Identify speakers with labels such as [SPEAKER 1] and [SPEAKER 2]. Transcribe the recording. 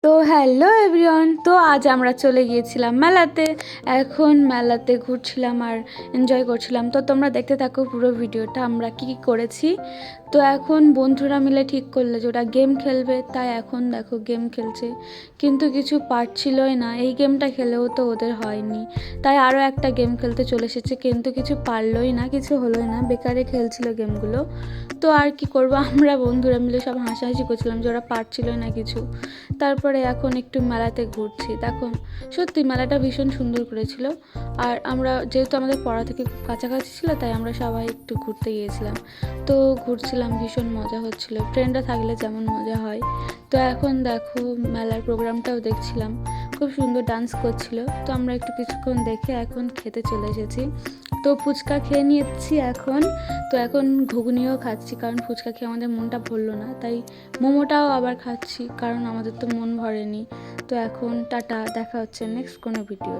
[SPEAKER 1] তো hello everyone, তো আজ আমরা চলে গিয়েছিলাম মেলাতে। এখন মেলাতে ঘুরছিলাম আর এনজয় করছিলাম। তো তোমরা দেখতে থাকো পুরো ভিডিওটা আমরা কি করেছি। তো এখন বন্ধুরা মিলে ঠিক করলে যে ওরা গেম খেলবে, তাই এখন দেখো গেম খেলছে, কিন্তু কিছু পারছিলই না। এই গেমটা খেলেও তো ওদের হয়নি, তাই আরও একটা গেম খেলতে চলে এসেছে, কিন্তু কিছু পারলই না, কিছু হলোই না, বেকারে খেলছিল গেমগুলো। তো আর কি করব, আমরা বন্ধুরা মিলে সব হাসাহাসি করছিলাম যে ওরা পারছিলই না কিছু। তারপরে এখন একটু মেলাতে ঘুরছি। দেখো সত্যি মেলাটা ভীষণ সুন্দর করেছিল। আর আমরা যেহেতু আমাদের পড়া থেকে কাছাকাছি ছিল, তাই আমরা সবাই একটু ঘুরতে গিয়েছিলাম। তো ঘুরছিলাম, ভীষণ মজা হচ্ছিল, ফ্রেন্ডরা থাকলে যেমন মজা হয়। তো এখন দেখো মেলার প্রোগ্রামটাও দেখছিলাম, খুব সুন্দর ডান্স করছিল। তো আমরা একটু কিছুক্ষণ দেখে এখন খেতে চলে এসেছি। তো ফুচকা খেয়ে নিয়েছি এখন। তো এখন ঘুগনিও খাচ্ছি, কারণ ফুচকা খেয়ে আমাদের মনটা ভরলো না, তাই মোমোটাও আবার খাচ্ছি, কারণ আমাদের তো মন ভরেনি। তো এখন টাটা, দেখা হচ্ছে নেক্সট কোনো ভিডিও।